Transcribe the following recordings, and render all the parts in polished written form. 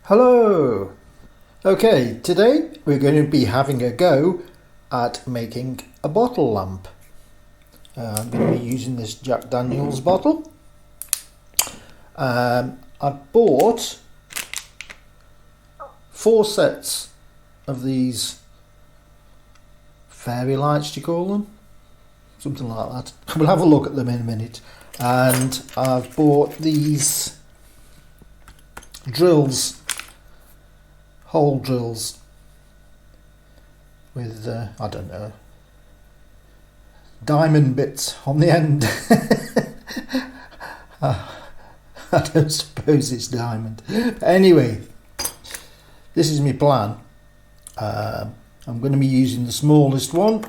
Hello! Okay, today we're going to be having a go at making a bottle lamp. I'm going to be using this Jack Daniel's bottle. I've bought 4 sets of these fairy lights, do you call them? Something like that. We'll have a look at them in a minute. And I've bought these drills, hole drills with I don't know, diamond bits on the end. I don't suppose it's diamond. Anyway, this is my plan. I'm going to be using the smallest one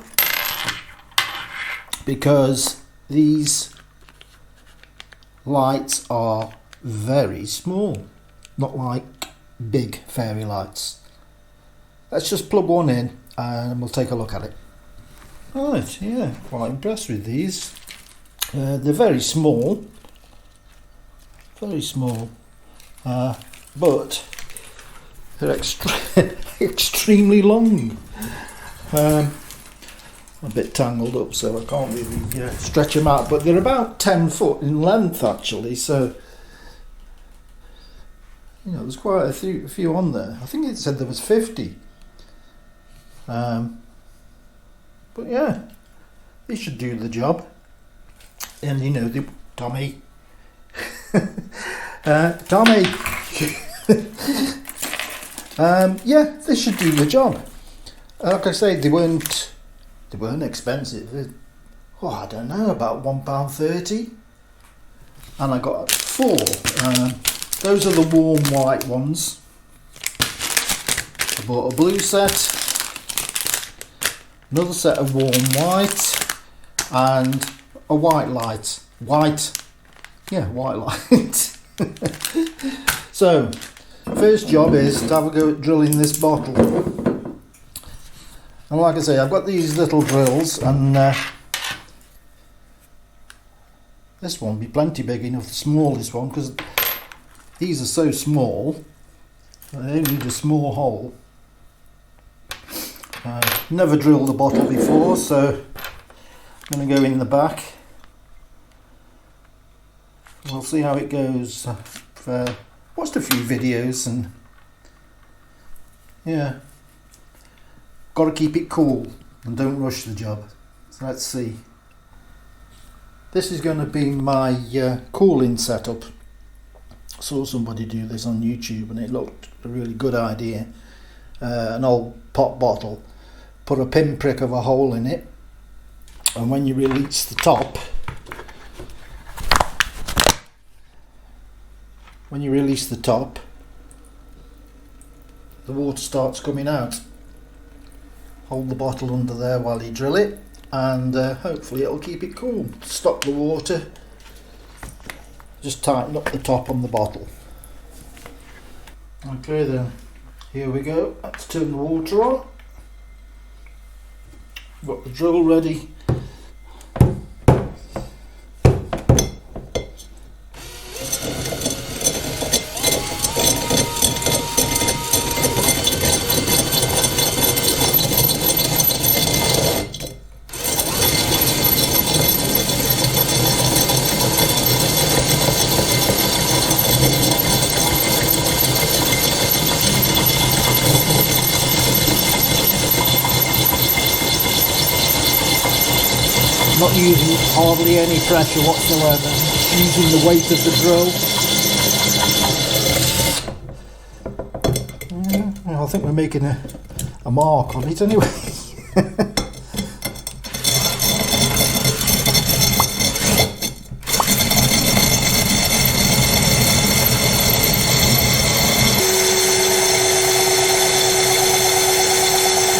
because these lights are very small, not like big fairy lights. Let's just plug one in and we'll take a look at it. Right, yeah, quite impressed with these. They're very small, but they're extremely long. A bit tangled up, so I can't really stretch them out, but they're about 10 foot in length actually, so you know, there's quite a few on there. I think it said there was 50. But yeah, they should do the job. And you know, Tommy. Tommy. Yeah, they should do the job. Like I say, they weren't expensive. I don't know, about £1.30. And I got 4. Those are the warm white ones. I bought a blue set, another set of warm white, and a white light. White light. So, first job is to have a go at drilling this bottle. And like I say, I've got these little drills, and this one will be plenty big enough, the smallest one, because these are so small, they only need a small hole. Never drilled a bottle before, so I'm going to go in the back. We'll see how it goes. I've watched a few videos and yeah, got to keep it cool and don't rush the job. So let's see. This is going to be my cooling setup. I saw somebody do this on YouTube and it looked a really good idea. An old pop bottle, put a pinprick of a hole in it, and when you release the top, the water starts coming out. Hold the bottle under there while you drill it, and hopefully it'll keep it cool. Stop the water. Just tighten up the top on the bottle. Okay then, here we go. Let's turn the water on. Got the drill ready. Not using hardly any pressure whatsoever, using the weight of the drill. I think we're making a mark on it anyway.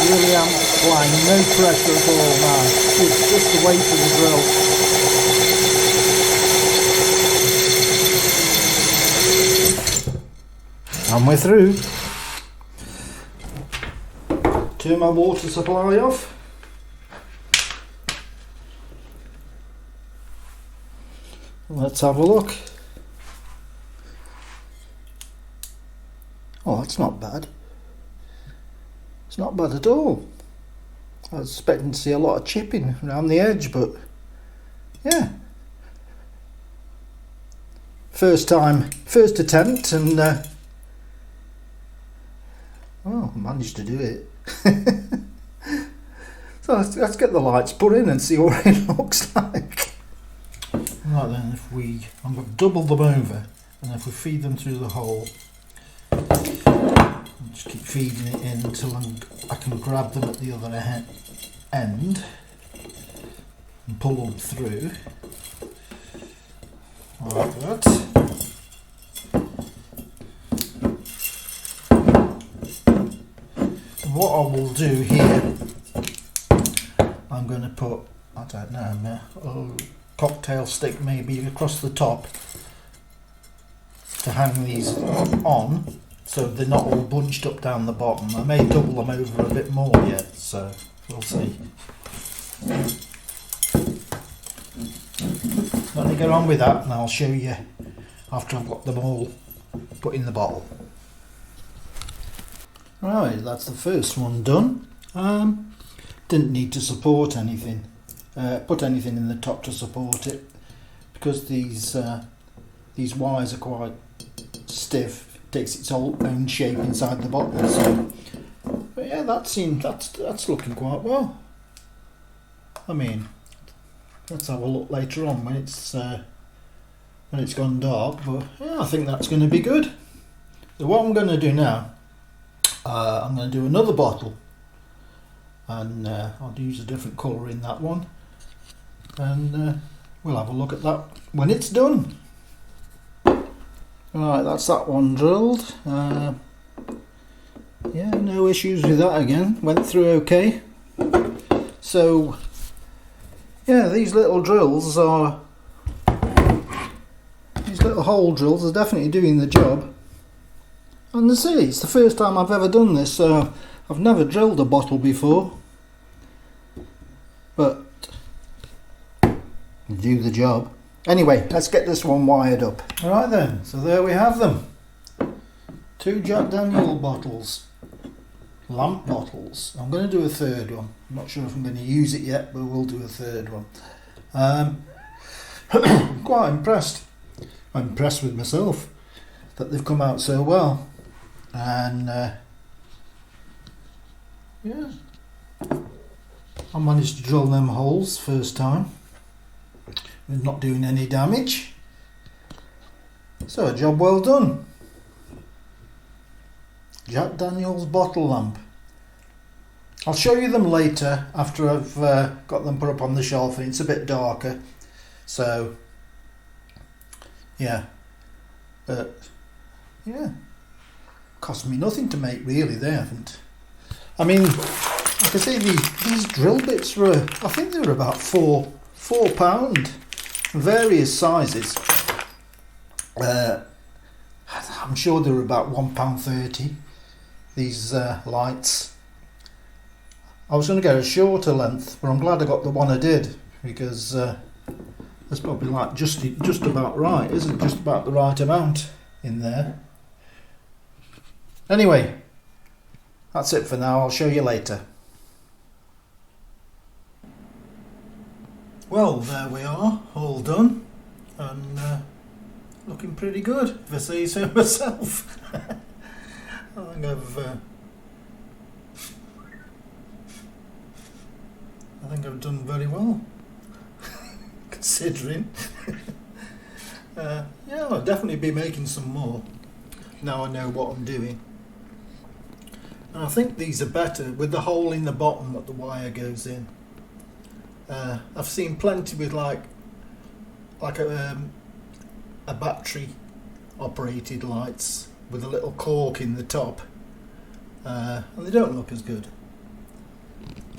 Really am applying no pressure at all now. It's just the weight of the drill. And we're through. Turn my water supply off. Let's have a look. Oh, that's not bad. It's not bad at all. I was expecting to see a lot of chipping around the edge, but yeah. First attempt, and well, I managed to do it. So let's get the lights put in and see what it looks like. Right then, I'm going to double them over, and if we feed them through the hole, I'll just keep feeding it in until I can grab them at the other end and pull them through. Like that. What I will do here, I'm going to put, I don't know, a cocktail stick maybe across the top to hang these on so they're not all bunched up down the bottom. I may double them over a bit more yet, so we'll see. Let me get on with that and I'll show you after I've got them all put in the bottle. Right, that's the first one done. Didn't need to support anything, put anything in the top to support it, because these wires are quite stiff. It takes its own shape inside the bottle. So, but yeah, that's looking quite well. I mean, let's have a look later on when it's gone dark. But yeah, I think that's going to be good. So what I'm going to do now, I'm going to do another bottle, and I'll use a different colour in that one, and we'll have a look at that when it's done. Right, that's that one drilled. Yeah, no issues with that again. Went through okay. So yeah, these little hole drills are definitely doing the job. And I see, it's the first time I've ever done this, so I've never drilled a bottle before, but do the job. Anyway, let's get this one wired up. Alright then, so there we have them. 2 Jack Daniel bottles, lamp bottles. I'm going to do a third one. I'm not sure if I'm going to use it yet, but we'll do a third one. I'm quite impressed. I'm impressed with myself that they've come out so well. And yeah, I managed to drill them holes first time with not doing any damage, so a job well done. Jack Daniel's bottle lamp. I'll show you them later after I've got them put up on the shelf and it's a bit darker, so yeah, but yeah, cost me nothing to make really. They haven't. I mean, like I say, these drill bits were, I think they were about £4, various sizes. I'm sure they were about £1.30. These lights. I was going to get a shorter length, but I'm glad I got the one I did, because that's probably like just about right, isn't it? Just about the right amount in there. Anyway, that's it for now. I'll show you later. Well, there we are, all done, and looking pretty good, if I say so myself. I think I've done very well, considering. Yeah, I'll definitely be making some more now I know what I'm doing. And I think these are better with the hole in the bottom that the wire goes in. I've seen plenty with like a battery operated lights with a little cork in the top, and they don't look as good.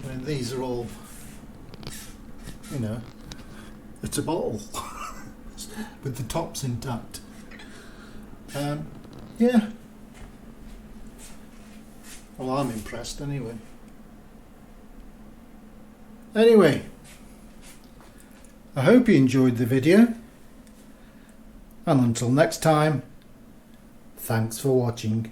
I mean, these are all, you know, it's a bottle with the tops intact. Yeah. Well, I'm impressed anyway. Anyway, I hope you enjoyed the video, and until next time, thanks for watching.